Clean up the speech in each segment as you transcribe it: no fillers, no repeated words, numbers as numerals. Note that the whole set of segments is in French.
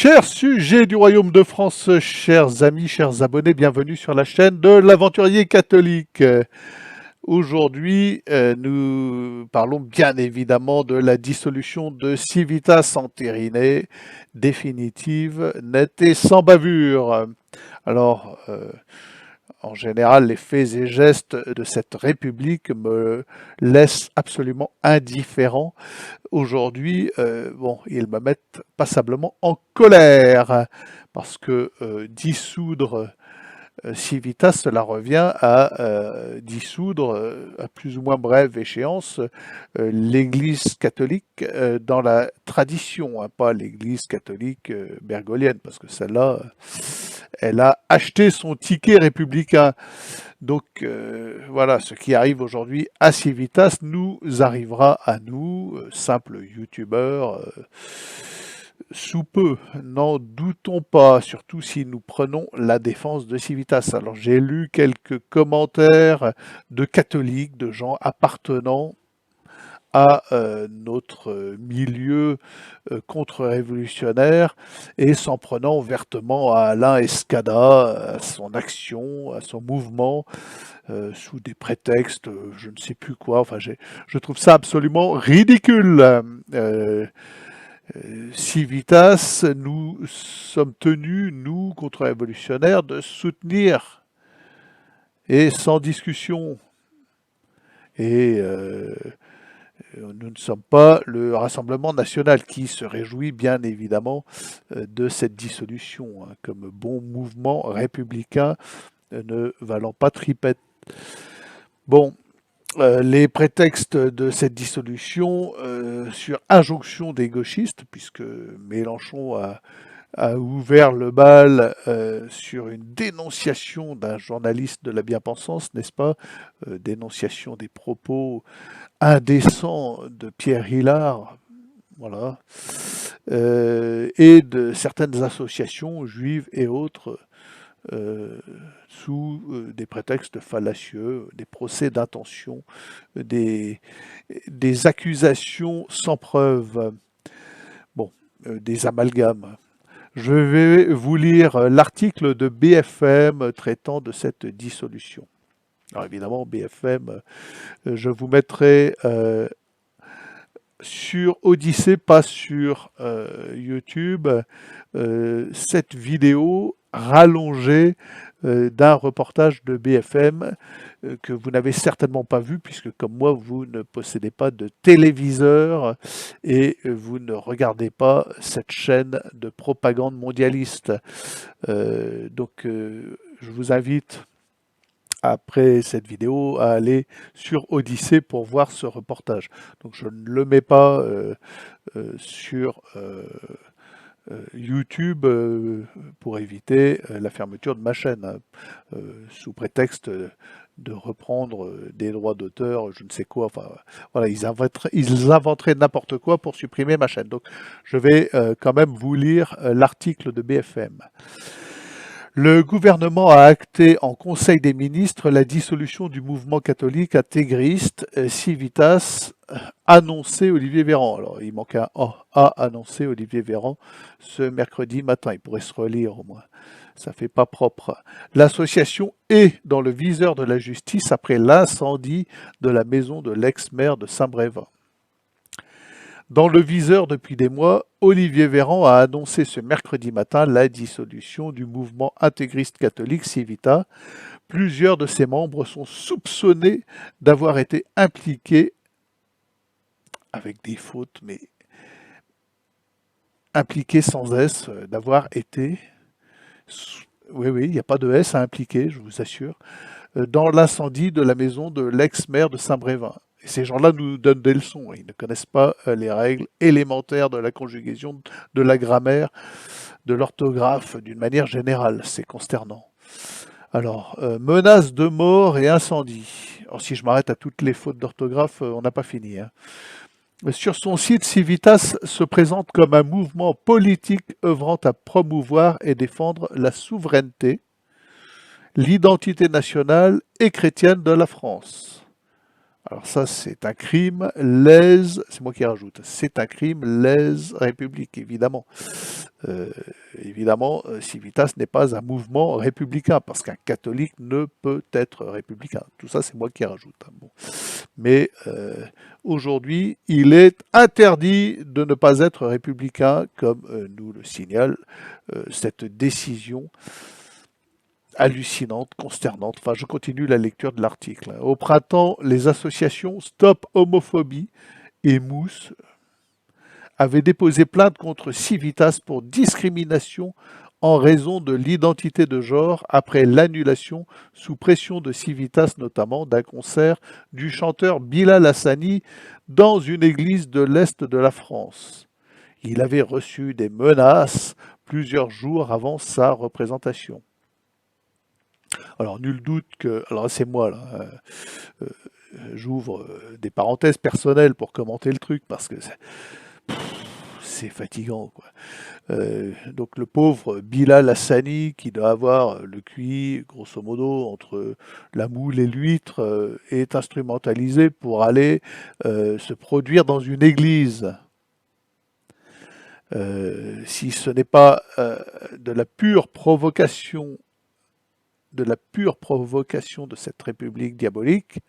Chers sujets du Royaume de France, chers amis, chers abonnés, bienvenue sur la chaîne de l'Aventurier Catholique. Aujourd'hui, nous parlons bien évidemment de la dissolution de Civitas entérinée, définitive, nette et sans bavure. Alors, en général, les faits et gestes de cette République me laissent absolument indifférent. Aujourd'hui, ils me mettent passablement en colère parce que dissoudre Civitas, cela revient à dissoudre à plus ou moins brève échéance l'Église catholique dans la tradition, hein, pas l'Église catholique bergolienne, parce que celle-là, elle a acheté son ticket républicain. Donc voilà, ce qui arrive aujourd'hui à Civitas nous arrivera à nous, simples youtubeurs, sous peu, n'en doutons pas, surtout si nous prenons la défense de Civitas. Alors j'ai lu quelques commentaires de catholiques, de gens appartenant à notre milieu contre-révolutionnaire et s'en prenant ouvertement à Alain Escada, à son action, à son mouvement, sous des prétextes, je ne sais plus quoi. Enfin, je trouve ça absolument ridicule. Civitas, nous sommes tenus, nous, contre-révolutionnaires, de soutenir, et sans discussion. Et nous ne sommes pas le Rassemblement national qui se réjouit bien évidemment de cette dissolution, hein, comme bon mouvement républicain ne valant pas tripette. Bon, les prétextes de cette dissolution sur injonction des gauchistes, puisque Mélenchon a ouvert le bal sur une dénonciation d'un journaliste de la bien-pensance, n'est-ce pas? Dénonciation des propos indécents de Pierre Hilard, voilà, et de certaines associations juives et autres, sous des prétextes fallacieux, des procès d'intention, des accusations sans preuve, bon, des amalgames. Je vais vous lire l'article de BFM traitant de cette dissolution. Alors évidemment, BFM, je vous mettrai sur Odyssée, pas sur YouTube, cette vidéo rallongée d'un reportage de BFM que vous n'avez certainement pas vu, puisque comme moi, vous ne possédez pas de téléviseur et vous ne regardez pas cette chaîne de propagande mondialiste. Je vous invite, après cette vidéo, à aller sur Odyssée pour voir ce reportage. Donc je ne le mets pas sur YouTube pour éviter la fermeture de ma chaîne, hein, sous prétexte de reprendre des droits d'auteur, je ne sais quoi. Enfin, voilà, ils inventeraient n'importe quoi pour supprimer ma chaîne. Donc je vais quand même vous lire l'article de BFM. Le gouvernement a acté en Conseil des ministres la dissolution du mouvement catholique intégriste Civitas, annoncé Olivier Véran. Alors, il manque un A, annoncé Olivier Véran ce mercredi matin. Il pourrait se relire au moins. Ça fait pas propre. L'association est dans le viseur de la justice après l'incendie de la maison de l'ex-maire de Saint-Brévin. Dans le viseur depuis des mois, Olivier Véran a annoncé ce mercredi matin la dissolution du mouvement intégriste catholique Civitas. Plusieurs de ses membres sont soupçonnés d'avoir été impliqués, avec des fautes, mais impliqués sans S, d'avoir été, oui, il n'y a pas de S à impliquer, je vous assure, dans l'incendie de la maison de l'ex-maire de Saint-Brévin. Et ces gens-là nous donnent des leçons. Ils ne connaissent pas les règles élémentaires de la conjugaison, de la grammaire, de l'orthographe d'une manière générale. C'est consternant. Alors, menace de mort et incendie. Alors, si je m'arrête à toutes les fautes d'orthographe, on n'a pas fini, hein. Sur son site, Civitas se présente comme un mouvement politique œuvrant à promouvoir et défendre la souveraineté, l'identité nationale et chrétienne de la France. Alors ça, c'est un crime lèse, c'est moi qui rajoute, c'est un crime lèse République, évidemment. Euh, évidemment, Civitas n'est pas un mouvement républicain, parce qu'un catholique ne peut être républicain. Tout ça, c'est moi qui rajoute. Hein. Bon. Mais aujourd'hui, il est interdit de ne pas être républicain, comme nous le signale cette décision hallucinante, consternante. Enfin, je continue la lecture de l'article. Au printemps, les associations Stop Homophobie et Mousse avaient déposé plainte contre Civitas pour discrimination en raison de l'identité de genre après l'annulation, sous pression de Civitas notamment, d'un concert du chanteur Bilal Hassani dans une église de l'Est de la France. Il avait reçu des menaces plusieurs jours avant sa représentation. Alors, nul doute que... Alors, c'est moi, là. J'ouvre des parenthèses personnelles pour commenter le truc, parce que c'est fatigant, quoi. Donc, le pauvre Bilal Hassani, qui doit avoir le QI, grosso modo, entre la moule et l'huître, est instrumentalisé pour aller se produire dans une église. Si ce n'est pas de la pure provocation de cette république diabolique,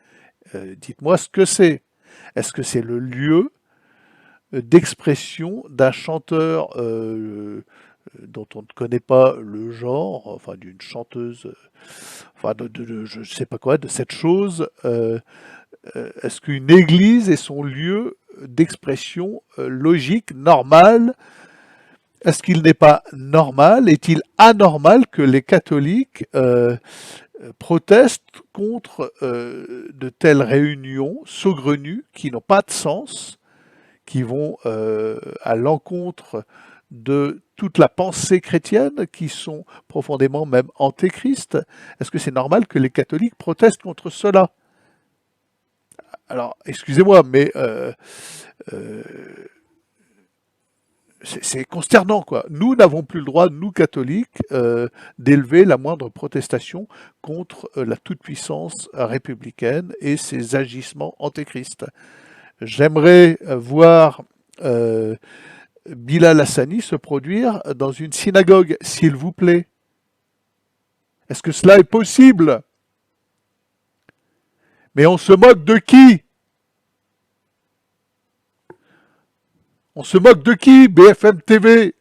dites-moi ce que c'est. Est-ce que c'est le lieu d'expression d'un chanteur dont on ne connaît pas le genre, enfin d'une chanteuse, enfin je ne sais pas quoi, de cette chose est-ce qu'une église est son lieu d'expression logique, normal? Est-ce qu'il n'est pas normal, est-il anormal que les catholiques protestent contre de telles réunions saugrenues qui n'ont pas de sens, qui vont à l'encontre de toute la pensée chrétienne, qui sont profondément même antéchrist? Est-ce que c'est normal que les catholiques protestent contre cela? Alors, excusez-moi, mais c'est consternant, quoi. Nous n'avons plus le droit, nous catholiques, d'élever la moindre protestation contre la toute-puissance républicaine et ses agissements antéchristes. J'aimerais voir Bilal Hassani se produire dans une synagogue, s'il vous plaît. Est-ce que cela est possible? Mais on se moque de qui? On se moque de qui, BFM TV?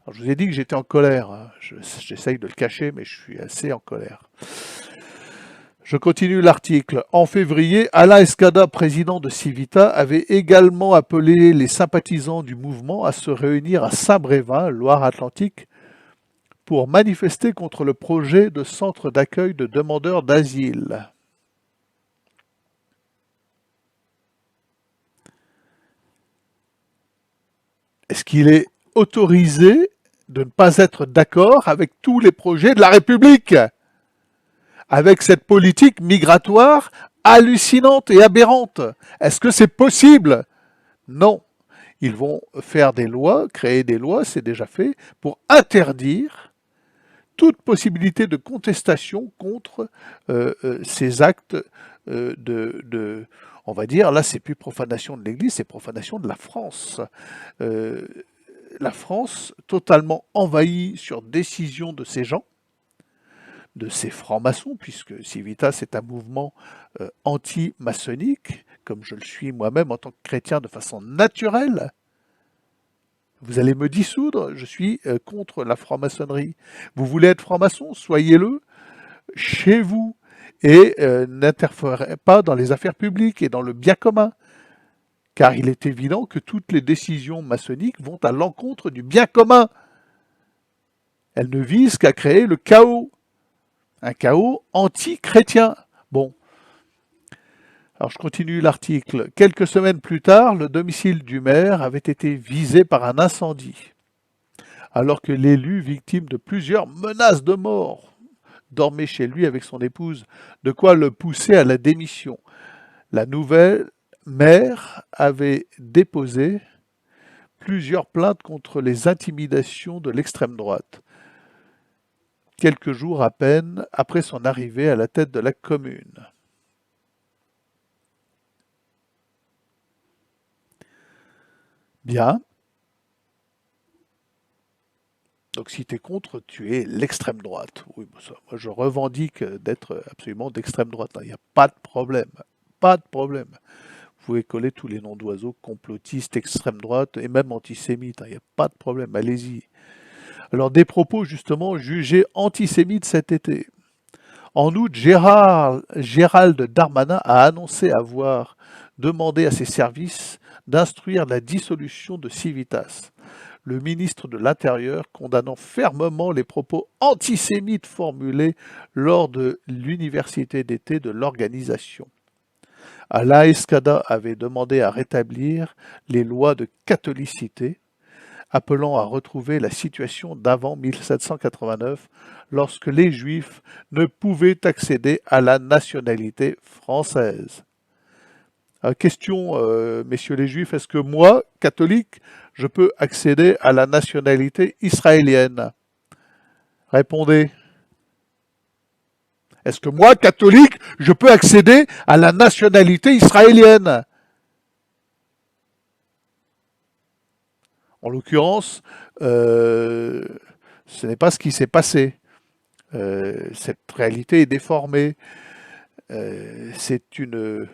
Alors, je vous ai dit que j'étais en colère. Hein. J'essaye de le cacher, mais je suis assez en colère. Je continue l'article. En février, Alain Escada, président de Civita, avait également appelé les sympathisants du mouvement à se réunir à Saint-Brévin, Loire-Atlantique, pour manifester contre le projet de centre d'accueil de demandeurs d'asile. Est-ce qu'il est autorisé de ne pas être d'accord avec tous les projets de la République, avec cette politique migratoire hallucinante et aberrante? Est-ce que c'est possible? Non. Ils vont faire des lois, créer des lois, c'est déjà fait, pour interdire toute possibilité de contestation contre ces actes on va dire, là c'est plus profanation de l'Église, c'est profanation de la France. La France totalement envahie sur décision de ces gens, de ces francs-maçons, puisque Civitas est un mouvement anti-maçonnique, comme je le suis moi-même en tant que chrétien de façon naturelle. Vous allez me dissoudre, je suis contre la franc-maçonnerie. Vous voulez être franc-maçon, soyez-le chez vous et n'interférez pas dans les affaires publiques et dans le bien commun. Car il est évident que toutes les décisions maçonniques vont à l'encontre du bien commun. Elles ne visent qu'à créer le chaos, un chaos anti-chrétien. Bon, alors je continue l'article. Quelques semaines plus tard, le domicile du maire avait été visé par un incendie, alors que l'élu, victime de plusieurs menaces de mort, dormait chez lui avec son épouse, de quoi le pousser à la démission. La nouvelle maire avait déposé plusieurs plaintes contre les intimidations de l'extrême droite, quelques jours à peine après son arrivée à la tête de la commune. Bien. Donc si tu es contre, tu es l'extrême droite. Oui, bon, ça, moi je revendique d'être absolument d'extrême droite. Il n'y a pas de problème. Pas de problème. Vous pouvez coller tous les noms d'oiseaux, complotistes, extrême droite et même antisémites. Il n'y a pas de problème. Allez-y. Alors des propos justement jugés antisémites cet été. En août, Gérald Darmanin a annoncé avoir demandé à ses services d'instruire la dissolution de Civitas. Le ministre de l'Intérieur condamnant fermement les propos antisémites formulés lors de l'université d'été de l'organisation. Alain Escada avait demandé à rétablir les lois de catholicité, appelant à retrouver la situation d'avant 1789, lorsque les Juifs ne pouvaient accéder à la nationalité française. Question, messieurs les Juifs, est-ce que moi, catholique, je peux accéder à la nationalité israélienne? Répondez. Est-ce que moi, catholique, je peux accéder à la nationalité israélienne? En l'occurrence, ce n'est pas ce qui s'est passé. Cette réalité est déformée. C'est une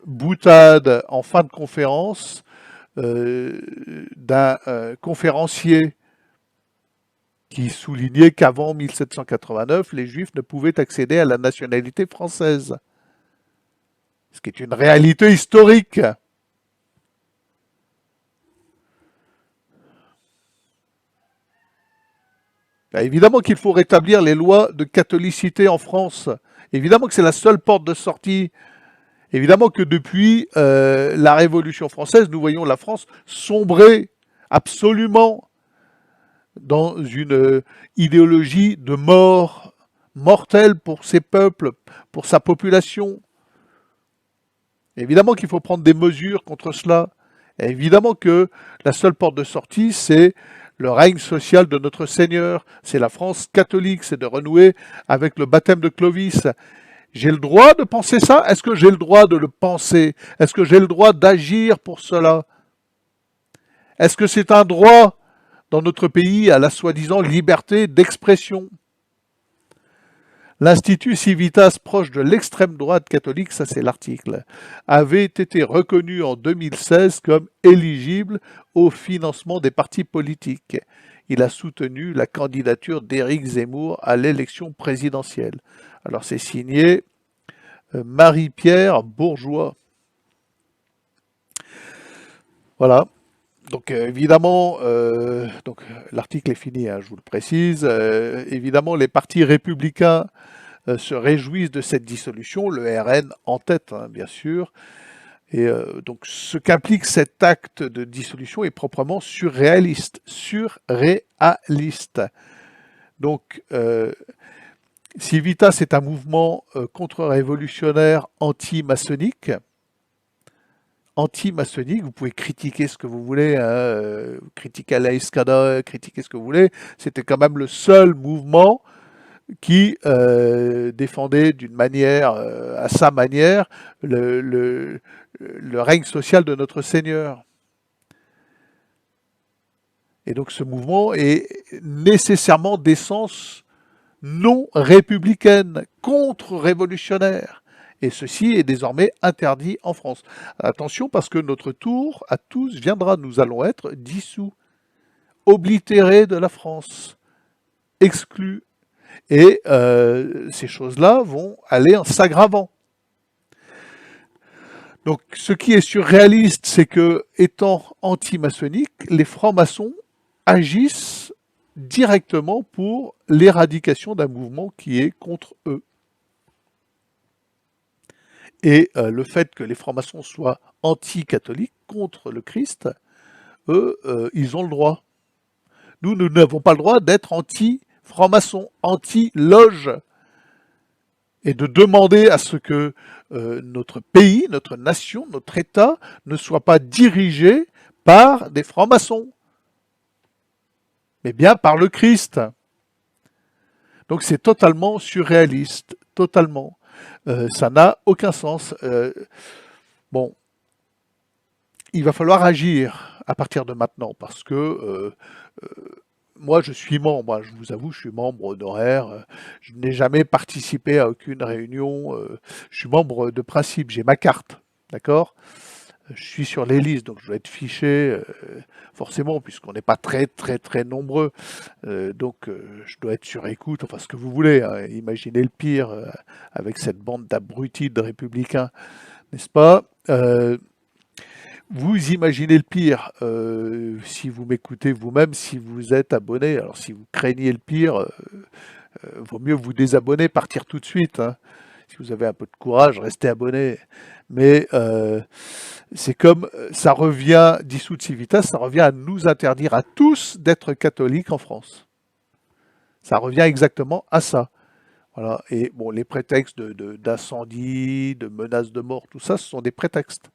boutade en fin de conférence d'un conférencier qui soulignait qu'avant 1789, les Juifs ne pouvaient accéder à la nationalité française. Ce qui est une réalité historique. Évidemment qu'il faut rétablir les lois de catholicité en France. Évidemment que c'est la seule porte de sortie. Évidemment que depuis la Révolution française, nous voyons la France sombrer absolument dans une idéologie de mort mortelle pour ses peuples, pour sa population. Évidemment qu'il faut prendre des mesures contre cela. Et évidemment que la seule porte de sortie, c'est le règne social de notre Seigneur, c'est la France catholique, c'est de renouer avec le baptême de Clovis. J'ai le droit de penser ça? Est-ce que j'ai le droit de le penser? Est-ce que j'ai le droit d'agir pour cela? Est-ce que c'est un droit dans notre pays à la soi-disant liberté d'expression? L'Institut Civitas, proche de l'extrême droite catholique, ça c'est l'article, avait été reconnu en 2016 comme éligible au financement des partis politiques. Il a soutenu la candidature d'Éric Zemmour à l'élection présidentielle. Alors c'est signé Marie-Pierre Bourgeois. Voilà. Donc évidemment, l'article est fini, hein, je vous le précise. Évidemment, les partis républicains se réjouissent de cette dissolution, le RN en tête, hein, bien sûr. Et donc ce qu'implique cet acte de dissolution est proprement surréaliste. Surréaliste. Donc Civitas est un mouvement contre-révolutionnaire anti-maçonnique. Anti-maçonnique, vous pouvez critiquer ce que vous voulez, hein, critiquer Alain Escada, critiquer ce que vous voulez. C'était quand même le seul mouvement qui défendait d'une manière, à sa manière, le règne social de notre Seigneur. Et donc ce mouvement est nécessairement d'essence non républicaine, contre-révolutionnaire. Et ceci est désormais interdit en France. Attention, parce que notre tour à tous viendra, nous allons être dissous, oblitérés de la France, exclus. Et ces choses-là vont aller en s'aggravant. Donc ce qui est surréaliste, c'est que, étant anti-maçonniques, les francs-maçons agissent directement pour l'éradication d'un mouvement qui est contre eux. Et le fait que les francs-maçons soient anti-catholiques, contre le Christ, eux, ils ont le droit. Nous n'avons pas le droit d'être anti-francs-maçons, anti-loge, et de demander à ce que notre pays, notre nation, notre État ne soit pas dirigé par des francs-maçons, mais bien par le Christ. Donc c'est totalement surréaliste, totalement. Ça n'a aucun sens. Bon, il va falloir agir à partir de maintenant parce que moi, je suis membre, hein, je vous avoue, je suis membre honoraire. Je n'ai jamais participé à aucune réunion. Je suis membre de principe, j'ai ma carte, d'accord? Je suis sur les listes, donc je dois être fiché, forcément, puisqu'on n'est pas très, très, très nombreux. Donc, je dois être sur écoute, enfin, ce que vous voulez, hein. Imaginez le pire avec cette bande d'abrutis de républicains, n'est-ce pas? Vous imaginez le pire si vous m'écoutez vous-même, si vous êtes abonné. Alors si vous craignez le pire, vaut mieux vous désabonner, partir tout de suite, hein. Si vous avez un peu de courage, restez abonné. Mais c'est comme, ça revient, dissoute civitas, ça revient à nous interdire à tous d'être catholiques en France. Ça revient exactement à ça. Voilà. Et bon, les prétextes d'incendie, de menaces de mort, tout ça, ce sont des prétextes.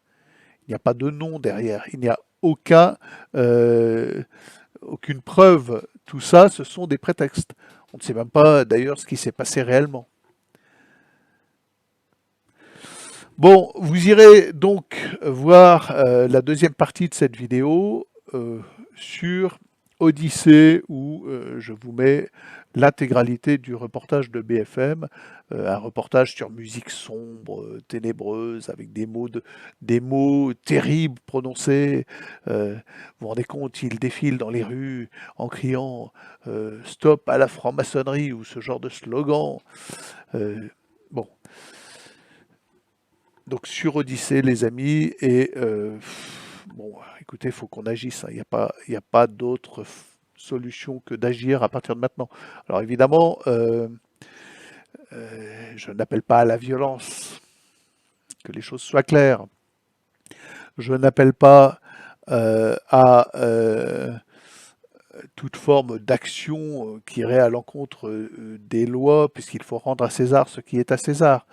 Il n'y a pas de nom derrière. Il n'y a aucune preuve. Tout ça, ce sont des prétextes. On ne sait même pas d'ailleurs ce qui s'est passé réellement. Bon, vous irez donc voir la deuxième partie de cette vidéo sur Odyssée où je vous mets l'intégralité du reportage de BFM, un reportage sur musique sombre, ténébreuse, avec des mots terribles prononcés. Vous vous rendez compte, ils défilent dans les rues en criant Stop à la franc-maçonnerie ou ce genre de slogan. Bon, donc sur Odyssée, les amis, et bon, écoutez, il faut qu'on agisse, hein. Il y a pas d'autre solution que d'agir à partir de maintenant. Alors évidemment, je n'appelle pas à la violence, que les choses soient claires. Je n'appelle pas à toute forme d'action qui irait à l'encontre des lois, puisqu'il faut rendre à César ce qui est à César.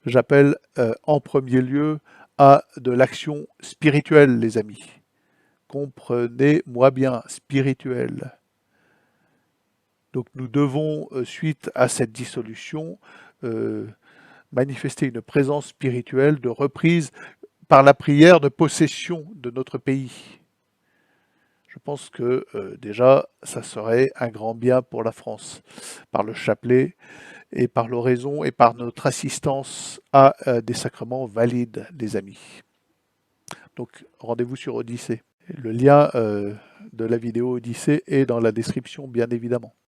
J'appelle en premier lieu à de l'action spirituelle, les amis. Comprenez-moi bien, spirituelle. Donc nous devons, suite à cette dissolution, manifester une présence spirituelle de reprise par la prière de possession de notre pays. Je pense que déjà, ça serait un grand bien pour la France, par le chapelet et par l'oraison et par notre assistance à des sacrements valides, les amis. Donc rendez-vous sur Odyssée. Le lien de la vidéo Odyssée est dans la description, bien évidemment.